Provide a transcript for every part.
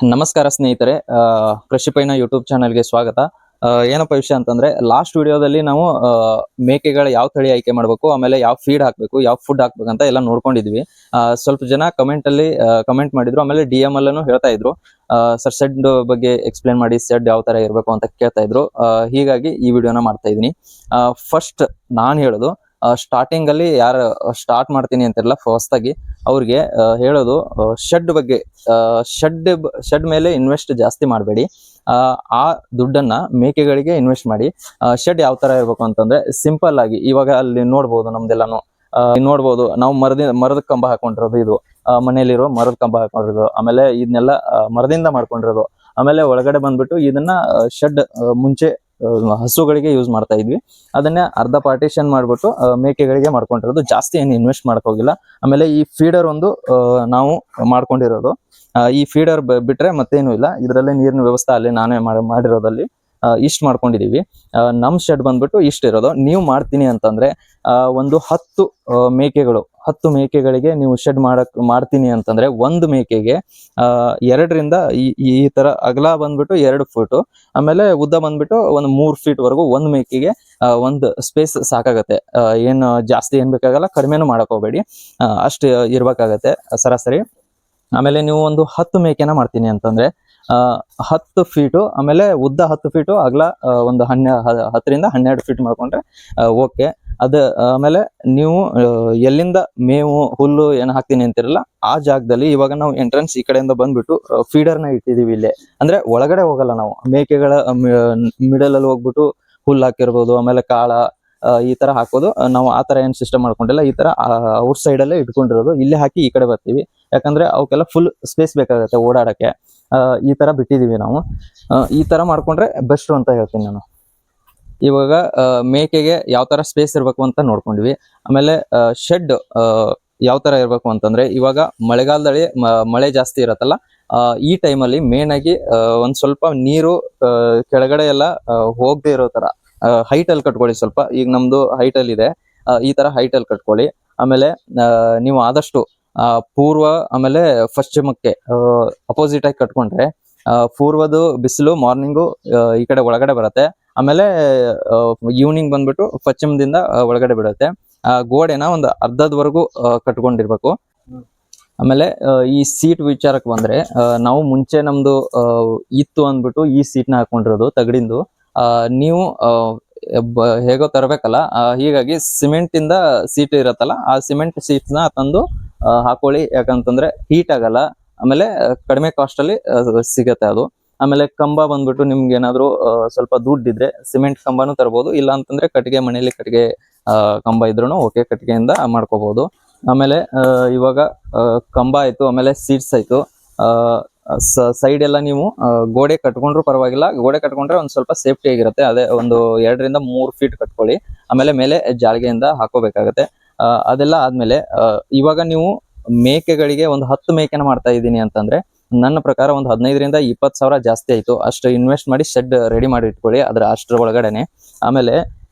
ನಮಸ್ಕಾರ ಸ್ನೇಹಿತರೆ, ಕೃಷಿ ಪೈನ ಯೂಟ್ಯೂಬ್ ಚಾನಲ್ಗೆ ಸ್ವಾಗತ. ಏನಪ್ಪ ವಿಷಯ ಅಂತಂದ್ರೆ, ಲಾಸ್ಟ್ ವಿಡಿಯೋದಲ್ಲಿ ನಾವು ಮೇಕೆಗಳ ಯಾವ ತಳಿ ಆಯ್ಕೆ ಮಾಡಬೇಕು, ಆಮೇಲೆ ಯಾವ ಫೀಡ್ ಹಾಕಬೇಕು, ಯಾವ ಫುಡ್ ಹಾಕ್ಬೇಕು ಅಂತ ಎಲ್ಲ ನೋಡ್ಕೊಂಡಿದ್ವಿ. ಸ್ವಲ್ಪ ಜನ ಕಮೆಂಟ್ ಮಾಡಿದ್ರು, ಆಮೇಲೆ DM ಅಲ್ಲೂ ಹೇಳ್ತಾ ಇದ್ರು, ಸರ್ ಶೆಡ್ ಬಗ್ಗೆ ಎಕ್ಸ್ಪ್ಲೇನ್ ಮಾಡಿ, ಶೆಡ್ ಯಾವ ತರ ಇರಬೇಕು ಅಂತ ಕೇಳ್ತಾ ಇದ್ರು. ಹೀಗಾಗಿ ಈ ವಿಡಿಯೋನ ಮಾಡ್ತಾ ಇದೀನಿ. ಫಸ್ಟ್ ನಾನು ಹೇಳೋದು, ಸ್ಟಾರ್ಟಿಂಗ್ ಅಲ್ಲಿ ಯಾರು ಸ್ಟಾರ್ಟ್ ಮಾಡ್ತೀನಿ ಅಂತಿರಲ್ಲ ಹೊಸದಾಗಿ ಅವ್ರಿಗೆ ಹೇಳೋದು, ಶೆಡ್ ಬಗ್ಗೆ. ಶೆಡ್ ಮೇಲೆ ಇನ್ವೆಸ್ಟ್ ಜಾಸ್ತಿ ಮಾಡಬೇಡಿ. ಆ ದುಡ್ಡನ್ನ ಮೇಕೆಗಳಿಗೆ ಇನ್ವೆಸ್ಟ್ ಮಾಡಿ. ಶೆಡ್ ಯಾವ ತರ ಇರ್ಬೇಕು ಅಂತಂದ್ರೆ, ಸಿಂಪಲ್ ಆಗಿ ಇವಾಗ ಅಲ್ಲಿ ನೋಡ್ಬೋದು, ನಮ್ದೆಲ್ಲಾನು ನೋಡ್ಬೋದು, ನಾವು ಮರದ ಕಂಬ ಹಾಕೊಂಡಿರೋದು, ಇದು ಮನೆಯಲ್ಲಿರೋ ಮರದ ಕಂಬ ಹಾಕೊಂಡಿರೋದು, ಆಮೇಲೆ ಇದನ್ನೆಲ್ಲ ಮರದಿಂದ ಮಾಡ್ಕೊಂಡಿರೋದು. ಆಮೇಲೆ ಒಳಗಡೆ ಬಂದ್ಬಿಟ್ಟು ಇದನ್ನ ಶೆಡ್ ಮುಂಚೆ ಹಸುಗಳಿಗೆ ಯೂಸ್ ಮಾಡ್ತಾ ಇದ್ವಿ, ಅದನ್ನೇ ಅರ್ಧ ಪಾರ್ಟಿಷನ್ ಮಾಡ್ಬಿಟ್ಟು ಮೇಕೆಗಳಿಗೆ ಮಾಡ್ಕೊಂಡಿರೋದು. ಜಾಸ್ತಿ ಏನು ಇನ್ವೆಸ್ಟ್ ಮಾಡಕ್ ಹೋಗಿಲ್ಲ. ಆಮೇಲೆ ಈ ಫೀಡರ್ ಒಂದು ನಾವು ಮಾಡ್ಕೊಂಡಿರೋದು. ಈ ಫೀಡರ್ ಬಿಟ್ರೆ ಮತ್ತೇನು ಇಲ್ಲ. ಇದರಲ್ಲೇ ನೀರಿನ ವ್ಯವಸ್ಥೆ ಅಲ್ಲಿ ನಾನೇ ಮಾಡಿರೋದಲ್ಲಿ ಇಷ್ಟು ಮಾಡ್ಕೊಂಡಿದೀವಿ. ನಮ್ ಶೆಡ್ ಬಂದ್ಬಿಟ್ಟು ಇಷ್ಟ ಇರೋದು. ನೀವು ಮಾಡ್ತೀನಿ ಅಂತಂದ್ರೆ ಒಂದು 10 ಮೇಕೆಗಳಿಗೆ ನೀವು ಶೆಡ್ ಮಾಡ್ತೀನಿ ಅಂತಂದ್ರೆ, ಒಂದು ಮೇಕೆಗೆ 2ರಿಂದ ಈ ತರ ಅಗಲ ಬಂದ್ಬಿಟ್ಟು 2 ಫೀಟ್, ಆಮೇಲೆ ಉದ್ದ ಬಂದ್ಬಿಟ್ಟು ಒಂದು 3 ಫೀಟ್ ವರೆಗೂ ಒಂದು ಮೇಕೆಗೆ ಒಂದು ಸ್ಪೇಸ್ ಸಾಕಾಗತ್ತೆ. ಏನು ಜಾಸ್ತಿ ಏನ್ ಬೇಕಾಗಲ್ಲ, ಕಡಿಮೆನೂ ಮಾಡಕ್ ಹೋಗ್ಬೇಡಿ, ಅಷ್ಟು ಇರ್ಬೇಕಾಗತ್ತೆ ಸರಾಸರಿ. ಆಮೇಲೆ ನೀವು ಒಂದು 10 ಮೇಕೆನ ಮಾಡ್ತೀನಿ ಅಂತಂದ್ರೆ 10 ಫೀಟು, ಆಮೇಲೆ ಉದ್ದ 10 ಫೀಟು, ಅಗಲ ಒಂದು 10ರಿಂದ 12 ಫೀಟ್ ಮಾಡ್ಕೊಂಡ್ರೆ ಓಕೆ. ಆಮೇಲೆ ನೀವು ಎಲ್ಲಿಂದ ಮೇವು ಹುಲ್ಲು ಏನು ಹಾಕ್ತೀನಿ ಅಂತಿರಲ್ಲ, ಆ ಜಾಗದಲ್ಲಿ ಇವಾಗ ನಾವು ಎಂಟ್ರೆನ್ಸ್ ಈ ಕಡೆಯಿಂದ ಬಂದ್ಬಿಟ್ಟು ಫೀಡರ್ನ ಇಟ್ಟಿದೀವಿ ಇಲ್ಲೇ. ಅಂದ್ರೆ ಒಳಗಡೆ ಹೋಗಲ್ಲ ನಾವು. ಮೇಕೆಗಳ ಮಿಡಲ್ ಅಲ್ಲಿ ಹೋಗ್ಬಿಟ್ಟು ಹುಲ್ಲು ಹಾಕಿರ್ಬೋದು, ಆಮೇಲೆ ಕಾಳ ಈ ತರ ಹಾಕೋದು. ನಾವು ಆ ತರ ಏನ್ ಸಿಸ್ಟಮ್ ಮಾಡ್ಕೊಂಡಿಲ್ಲ. ಈ ತರ ಔಟ್ ಸೈಡ್ ಅಲ್ಲೇ ಇಟ್ಕೊಂಡಿರೋದು. ಇಲ್ಲೇ ಹಾಕಿ ಈ ಕಡೆ ಬರ್ತೀವಿ, ಯಾಕಂದ್ರೆ ಅವಕ್ಕೆಲ್ಲ ಫುಲ್ ಸ್ಪೇಸ್ ಬೇಕಾಗತ್ತೆ ಓಡಾಡಕ್ಕೆ. ಈ ತರ ಬಿಟ್ಟಿದೀವಿ ನಾವು. ಈ ತರ ಮಾಡ್ಕೊಂಡ್ರೆ ಬೆಸ್ಟ್ ಅಂತ ಹೇಳ್ತೀನಿ ನಾನು. ಇವಾಗ ಮೇಕೆಗೆ ಯಾವ ತರ ಸ್ಪೇಸ್ ಇರ್ಬೇಕು ಅಂತ ನೋಡ್ಕೊಂಡ್ವಿ. ಆಮೇಲೆ ಶೆಡ್ ಯಾವ ತರ ಇರ್ಬೇಕು ಅಂತಂದ್ರೆ, ಇವಾಗ ಮಳೆಗಾಲದಲ್ಲಿ ಮಳೆ ಜಾಸ್ತಿ ಇರತ್ತಲ್ಲ, ಈ ಟೈಮಲ್ಲಿ ಮೇನ್ ಆಗಿ ಒಂದ್ ಸ್ವಲ್ಪ ನೀರು ಕೆಳಗಡೆ ಎಲ್ಲ ಹೋಗದೆ ಇರೋ ತರ ಹೈಟ್ ಅಲ್ಲಿ ಕಟ್ಕೊಳ್ಳಿ. ಸ್ವಲ್ಪ ಈಗ ನಮ್ದು ಹೈಟ್ ಅಲ್ಲಿ ಇದೆ, ಈ ತರ ಹೈಟ್ ಅಲ್ಲಿ ಕಟ್ಕೊಳ್ಳಿ. ಆಮೇಲೆ ನೀವು ಆದಷ್ಟು ಪೂರ್ವ ಆಮೇಲೆ ಪಶ್ಚಿಮಕ್ಕೆ ಅಪೋಸಿಟ್ ಆಗಿ ಕಟ್ಕೊಂಡ್ರೆ ಪೂರ್ವದ ಬಿಸಿಲು ಮಾರ್ನಿಂಗು ಈ ಕಡೆ ಒಳಗಡೆ ಬರುತ್ತೆ, ಆಮೇಲೆ ಈವ್ನಿಂಗ್ ಬಂದ್ಬಿಟ್ಟು ಪಶ್ಚಿಮದಿಂದ ಒಳಗಡೆ ಬಿಡುತ್ತೆ. ಗೋಡೆನ ಒಂದು ಅರ್ಧದವರೆಗೂ ಕಟ್ಕೊಂಡಿರ್ಬೇಕು. ಆಮೇಲೆ ಈ ಸೀಟ್ ವಿಚಾರಕ್ಕೆ ಬಂದ್ರೆ, ನಾವು ಮುಂಚೆ ನಮ್ದು ಇತ್ತು ಅಂದ್ಬಿಟ್ಟು ಈ ಸೀಟ್ನ ಹಾಕೊಂಡಿರೋದು ತಗಡಿಂದು. ನೀವು ಹೇಗೋ ತರಬೇಕಲ್ಲ, ಹೀಗಾಗಿ ಸಿಮೆಂಟ್ ಇಂದ ಸೀಟ್ ಇರತ್ತಲ್ಲ, ಆ ಸಿಮೆಂಟ್ ಸೀಟ್ ನ ತಂದು ಹಾಕೊಳ್ಳಿ. ಯಾಕಂತಂದ್ರೆ ಹೀಟ್ ಆಗಲ್ಲ, ಆಮೇಲೆ ಕಡಿಮೆ ಕಾಸ್ಟ್ ಅಲ್ಲಿ ಸಿಗತ್ತೆ ಅದು. ಆಮೇಲೆ ಕಂಬ ಬಂದ್ಬಿಟ್ಟು ನಿಮ್ಗೆ ಏನಾದ್ರು ಸ್ವಲ್ಪ ದುಡ್ಡಿದ್ರೆ ಸಿಮೆಂಟ್ ಕಂಬನೂ ತರಬಹುದು, ಇಲ್ಲ ಅಂತಂದ್ರೆ ಮನೆಯಲ್ಲಿ ಕಟ್ಟಿಗೆ ಕಂಬ ಇದ್ರೂ ಓಕೆ, ಕಟ್ಟಿಗೆಯಿಂದ ಮಾಡ್ಕೋಬಹುದು. ಆಮೇಲೆ ಇವಾಗ ಕಂಬ ಆಯ್ತು, ಆಮೇಲೆ ಸೀಟ್ಸ್ ಆಯ್ತು. ಸೈಡ್ ಎಲ್ಲ ನೀವು ಗೋಡೆ ಕಟ್ಕೊಂಡ್ರು ಪರವಾಗಿಲ್ಲ. ಗೋಡೆ ಕಟ್ಕೊಂಡ್ರೆ ಒಂದ್ ಸ್ವಲ್ಪ ಸೇಫ್ಟಿ ಆಗಿರುತ್ತೆ. ಅದೇ ಒಂದು 2ರಿಂದ 3 ಫೀಟ್ ಕಟ್ಕೊಳ್ಳಿ. ಆಮೇಲೆ ಮೇಲೆ ಜಾಳಿಗೆಯಿಂದ ಹಾಕೋಬೇಕಾಗತ್ತೆ. ಅದೆಲ್ಲ ಆದ್ಮೇಲೆ ಇವಾಗ ನೀವು ಮೇಕೆಗಳಿಗೆ ಒಂದು 10 ಮೇಕೆನ ಮಾಡ್ತಾ ಇದ್ದೀನಿ ಅಂತಂದ್ರೆ, ನನ್ನ ಪ್ರಕಾರ ಒಂದು 15ರಿಂದ 20 ಸಾವಿರ ಜಾಸ್ತಿ ಆಯ್ತು. ಅಷ್ಟು ಇನ್ವೆಸ್ಟ್ ಮಾಡಿ ಶೆಡ್ ರೆಡಿ ಮಾಡಿ ಇಟ್ಕೊಳ್ಳಿ ಅಷ್ಟ್ರ ಒಳಗಡೆನೆ. ಆಮೇಲೆ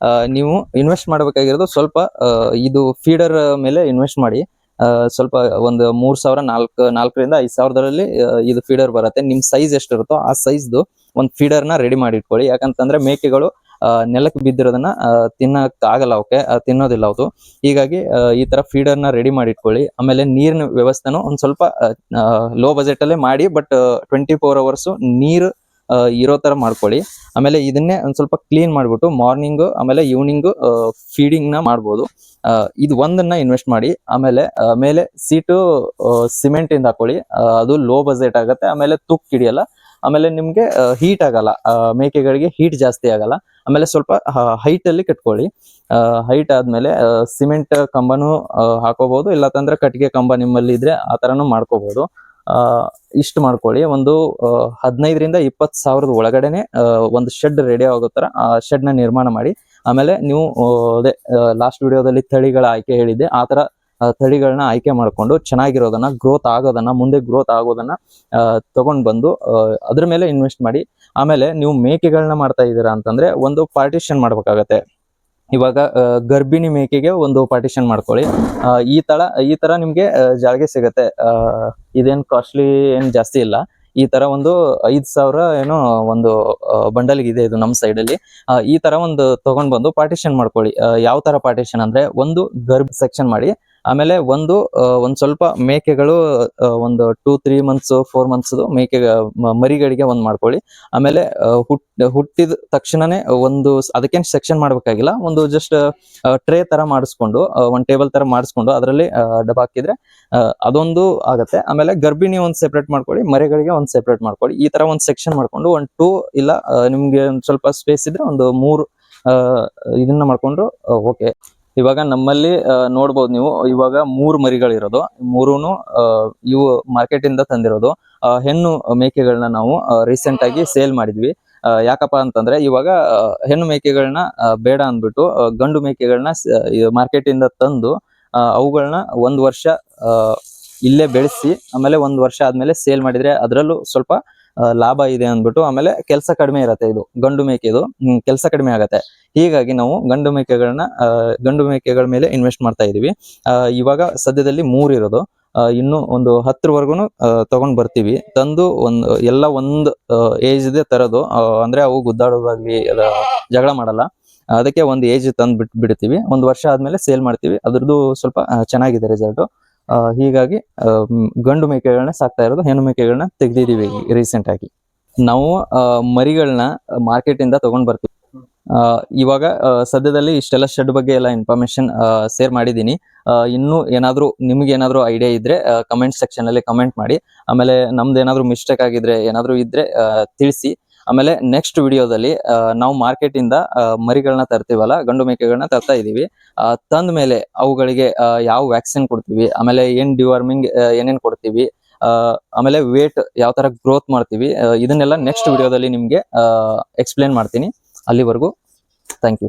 ನೀವು ಇನ್ವೆಸ್ಟ್ ಮಾಡಬೇಕಾಗಿರೋದು ಸ್ವಲ್ಪ ಇದು ಫೀಡರ್ ಮೇಲೆ ಇನ್ವೆಸ್ಟ್ ಮಾಡಿ. ಸ್ವಲ್ಪ ಒಂದು 4,000 4ರಿಂದ 5,000ದಲ್ಲಿ ಇದು ಫೀಡರ್ ಬರುತ್ತೆ. ನಿಮ್ ಸೈಜ್ ಎಷ್ಟಿರುತ್ತೋ ಆ ಸೈಜ್ದು ಒಂದು ಫೀಡರ್ ನ ರೆಡಿ ಮಾಡಿ ಇಟ್ಕೊಳ್ಳಿ. ಯಾಕಂತಂದ್ರೆ ಮೇಕೆಗಳು ನೆಲಕ್ಕೆ ಬಿದ್ದಿರೋದನ್ನ ತಿನ್ನಕ್ ಆಗಲ್ಲ, ಅವಕ್ಕೆ ತಿನ್ನೋದಿಲ್ಲ ಅದು. ಹೀಗಾಗಿ ಈ ತರ ಫೀಡರ್ ನ ರೆಡಿ ಮಾಡಿ ಇಟ್ಕೊಳ್ಳಿ. ಆಮೇಲೆ ನೀರಿನ ವ್ಯವಸ್ಥೆನೂ ಒಂದ್ ಸ್ವಲ್ಪ ಲೋ ಬಜೆಟ್ ಅಲ್ಲೇ ಮಾಡಿ, ಬಟ್ 24 hours ನೀರು ಇರೋ ತರ ಮಾಡ್ಕೊಳ್ಳಿ. ಆಮೇಲೆ ಇದನ್ನೇ ಒಂದ್ ಸ್ವಲ್ಪ ಕ್ಲೀನ್ ಮಾಡ್ಬಿಟ್ಟು ಮಾರ್ನಿಂಗ್ ಆಮೇಲೆ ಈವ್ನಿಂಗ್ ಫೀಡಿಂಗ್ ನ ಮಾಡ್ಬೋದು. ಇದು ಒಂದನ್ನ ಇನ್ವೆಸ್ಟ್ ಮಾಡಿ. ಆಮೇಲೆ ಮೇಲೆ ಸೀಟು ಸಿಮೆಂಟ್ ಇಂದ ಹಾಕೊಳ್ಳಿ, ಅದು ಲೋ ಬಜೆಟ್ ಆಗತ್ತೆ. ಆಮೇಲೆ ತುಕ್ ಹಿಡಿಯಲ್ಲ, ಆಮೇಲೆ ನಿಮ್ಗೆ ಹೀಟ್ ಆಗಲ್ಲ, ಮೇಕೆಗಳಿಗೆ ಹೀಟ್ ಜಾಸ್ತಿ ಆಗಲ್ಲ. ಆಮೇಲೆ ಸ್ವಲ್ಪ ಹೈಟ್ ಅಲ್ಲಿ ಕಟ್ಕೊಳ್ಳಿ. ಹೈಟ್ ಆದ್ಮೇಲೆ ಸಿಮೆಂಟ್ ಕಂಬನೂ ಹಾಕೋಬಹುದು, ಇಲ್ಲಂತಂದ್ರೆ ಕಟ್ಟಿಗೆ ಕಂಬ ನಿಮ್ಮಲ್ಲಿ ಇದ್ರೆ ಆ ತರನು ಮಾಡ್ಕೋಬಹುದು. ಇಷ್ಟು ಮಾಡ್ಕೊಳ್ಳಿ. ಒಂದು 15ರಿಂದ 20 ಸಾವಿರದ ಒಳಗಡೆನೆ ಒಂದು ಶೆಡ್ ರೆಡಿ ಆಗೋ ತರ ಆ ಶೆಡ್ ನ ನಿರ್ಮಾಣ ಮಾಡಿ. ಆಮೇಲೆ ನೀವು ಅದೇ ಲಾಸ್ಟ್ ವಿಡಿಯೋದಲ್ಲಿ ತಳಿಗಳ ಆಯ್ಕೆ ಹೇಳಿದ್ದೆ, ಆ ತರ ತಳಿಗಳನ್ನ ಆಯ್ಕೆ ಮಾಡ್ಕೊಂಡು ಚೆನ್ನಾಗಿರೋದನ್ನ, ಮುಂದೆ ಗ್ರೋತ್ ಆಗೋದನ್ನ ತಗೊಂಡ್ ಬಂದು ಅದ್ರ ಮೇಲೆ ಇನ್ವೆಸ್ಟ್ ಮಾಡಿ. ಆಮೇಲೆ ನೀವು ಮೇಕೆಗಳನ್ನ ಮಾಡ್ತಾ ಇದ್ದೀರಾ ಅಂತಂದ್ರೆ ಒಂದು ಪಾರ್ಟಿಷನ್ ಮಾಡ್ಬೇಕಾಗತ್ತೆ. ಇವಾಗ ಗರ್ಭಿಣಿ ಮೇಕೆಗೆ ಒಂದು ಪಾರ್ಟಿಷನ್ ಮಾಡ್ಕೊಳ್ಳಿ. ಈ ತರ ನಿಮ್ಗೆ ಜಾಳಿಗೆ ಸಿಗತ್ತೆ. ಇದೇನ್ ಕಾಸ್ಟ್ಲಿ ಏನ್ ಜಾಸ್ತಿ ಇಲ್ಲ. ಈ ತರ ಒಂದು 5,000 ಏನೋ ಒಂದು ಬಂಡಲ್ಗೆ ಇದೆ ಇದು ನಮ್ಮ ಸೈಡ್ ಅಲ್ಲಿ. ಈ ತರ ಒಂದು ತಗೊಂಡ್ ಬಂದು ಪಾರ್ಟಿಷನ್ ಮಾಡ್ಕೊಳ್ಳಿ. ಯಾವ ತರ ಪಾರ್ಟಿಷನ್ ಅಂದ್ರೆ, ಒಂದು ಗರ್ಭ ಸೆಕ್ಷನ್ ಮಾಡಿ, ಆಮೇಲೆ ಒಂದ್ ಸ್ವಲ್ಪ ಮೇಕೆಗಳು ಒಂದು 2-3 ಮಂತ್ಸ್ 4 ಮಂತ್ಸ್ ಮೇಕೆ ಮರಿಗಳಿಗೆ ಒಂದ್ ಮಾಡ್ಕೊಳ್ಳಿ. ಆಮೇಲೆ ಹುಟ್ಟಿದ ತಕ್ಷಣನೇ ಅದಕ್ಕೇನ್ ಸೆಕ್ಷನ್ ಮಾಡ್ಬೇಕಾಗಿಲ್ಲ, ಒಂದು ಜಸ್ಟ್ ಟ್ರೇ ತರ ಮಾಡಿಸ್ಕೊಂಡು, ಒಂದ್ ಟೇಬಲ್ ತರ ಮಾಡಿಸ್ಕೊಂಡು ಅದರಲ್ಲಿ ಡಬ್ಬ ಹಾಕಿದ್ರೆ ಅದೊಂದು ಆಗತ್ತೆ. ಆಮೇಲೆ ಗರ್ಭಿಣಿ ಒಂದ್ ಸೆಪರೇಟ್ ಮಾಡ್ಕೊಳ್ಳಿ, ಮರಿಗಳಿಗೆ ಒಂದ್ ಸೆಪರೇಟ್ ಮಾಡ್ಕೊಳ್ಳಿ. ಈ ತರ ಒಂದ್ ಸೆಕ್ಷನ್ ಮಾಡ್ಕೊಂಡು 2 ಇಲ್ಲ ನಿಮ್ಗೆ ಒಂದ್ ಸ್ವಲ್ಪ ಸ್ಪೇಸ್ ಇದ್ರೆ ಒಂದು 3 ಇದನ್ನ ಮಾಡ್ಕೊಂಡ್ರು ಓಕೆ. ಇವಾಗ ನಮ್ಮಲ್ಲಿ ನೋಡ್ಬೋದು ನೀವು, ಇವಾಗ 3 ಮರಿಗಳಿರೋದು, 3ನು ಇವು ಮಾರ್ಕೆಟ್ ಇಂದ ತಂದಿರೋದು. ಹೆಣ್ಣು ಮೇಕೆಗಳನ್ನ ನಾವು ರೀಸೆಂಟ್ ಆಗಿ ಸೇಲ್ ಮಾಡಿದ್ವಿ. ಯಾಕಪ್ಪ ಅಂತಂದ್ರೆ, ಇವಾಗ ಹೆಣ್ಣು ಮೇಕೆಗಳನ್ನ ಬೇಡ ಅಂದ್ಬಿಟ್ಟು ಗಂಡು ಮೇಕೆಗಳನ್ನ ಮಾರ್ಕೆಟ್ ಇಂದ ತಂದು ಅವುಗಳನ್ನ 1 ವರ್ಷ ಇಲ್ಲೇ ಬೆಳೆಸಿ, ಆಮೇಲೆ 1 ವರ್ಷ ಆದ್ಮೇಲೆ ಸೇಲ್ ಮಾಡಿದ್ರೆ ಅದರಲ್ಲೂ ಸ್ವಲ್ಪ ಲಾಭ ಇದೆ ಅಂದ್ಬಿಟ್ಟು, ಆಮೇಲೆ ಕೆಲಸ ಕಡಿಮೆ ಇರತ್ತೆ. ಇದು ಗಂಡು ಮೇಕೆದು ಕೆಲಸ ಕಡಿಮೆ ಆಗತ್ತೆ. ಹೀಗಾಗಿ ನಾವು ಗಂಡು ಮೇಕೆಗಳ ಮೇಲೆ ಇನ್ವೆಸ್ಟ್ ಮಾಡ್ತಾ ಇದೀವಿ. ಇವಾಗ ಸದ್ಯದಲ್ಲಿ 3 ಇರೋದು, ಇನ್ನು ಒಂದು 10ವರೆಗೂ ತಗೊಂಡ್ ಬರ್ತೀವಿ. ತಂದು ಒಂದ್ ಏಜ್ ಇದೆ ತರೋದು, ಅಂದ್ರೆ ಅವು ಗುದ್ದಾಡೋದಾಗ್ಲಿ ಜಗಳ ಮಾಡಲ್ಲ. ಅದಕ್ಕೆ ಒಂದು ಏಜ್ ತಂದು ಬಿಡ್ತೀವಿ. 1 ವರ್ಷ ಆದ್ಮೇಲೆ ಸೇಲ್ ಮಾಡ್ತೀವಿ. ಅದ್ರದ್ದು ಸ್ವಲ್ಪ ಚೆನ್ನಾಗಿದೆ ರಿಸಲ್ಟ್. ಹೀಗಾಗಿ ಗಂಡು ಮೇಕೆಗಳನ್ನ ಸಾಕ್ತಾ ಇರೋದು, ಹೆಣ್ಣು ಮೇಕೆಗಳನ್ನ ತೆಗ್ದಿದೀವಿ ರೀಸೆಂಟ್ ಆಗಿ. ನಾವು ಮರಿಗಳನ್ನ ಮಾರ್ಕೆಟ್ ಇಂದ ತಗೊಂಡ್ ಬರ್ತೀವಿ. ಇವಾಗ ಸದ್ಯದಲ್ಲಿ ಇಷ್ಟೆಲ್ಲ ಶೆಡ್ ಬಗ್ಗೆ ಎಲ್ಲ ಇನ್ಫಾರ್ಮೇಶನ್ ಶೇರ್ ಮಾಡಿದೀನಿ. ಇನ್ನು ನಿಮ್ಗೆ ಏನಾದ್ರು ಐಡಿಯಾ ಇದ್ರೆ ಕಮೆಂಟ್ ಸೆಕ್ಷನ್ ಅಲ್ಲಿ ಕಮೆಂಟ್ ಮಾಡಿ. ಆಮೇಲೆ ನಮ್ದು ಏನಾದ್ರು ಮಿಸ್ಟೇಕ್ ಆಗಿದ್ರೆ ಏನಾದ್ರು ಇದ್ರೆ ತಿಳಿಸಿ. ಆಮೇಲೆ ನೆಕ್ಸ್ಟ್ ವಿಡಿಯೋದಲ್ಲಿ ನಾವು ಮಾರ್ಕೆಟ್ ಇಂದ ಮರಿಗಳನ್ನ ತರ್ತೀವಲ್ಲ, ಗಂಡು ಮೇಕೆಗಳನ್ನ ತರ್ತಾ ಇದೀವಿ. ತಂದ ಮೇಲೆ ಅವುಗಳಿಗೆ ಯಾವ ವ್ಯಾಕ್ಸಿನ್ ಕೊಡ್ತೀವಿ, ಆಮೇಲೆ ಏನ್ ಡಿವಾರ್ಮಿಂಗ್ ಏನೇನ್ ಕೊಡ್ತೀವಿ, ಆಮೇಲೆ ವೇಟ್ ಯಾವ ತರ ಗ್ರೋತ್ ಮಾಡ್ತೀವಿ, ಇದನ್ನೆಲ್ಲ ನೆಕ್ಸ್ಟ್ ವಿಡಿಯೋದಲ್ಲಿ ನಿಮ್ಗೆ ಎಕ್ಸ್ಪ್ಲೇನ್ ಮಾಡ್ತೀನಿ. ಅಲ್ಲಿವರೆಗೂ ಥ್ಯಾಂಕ್ ಯು.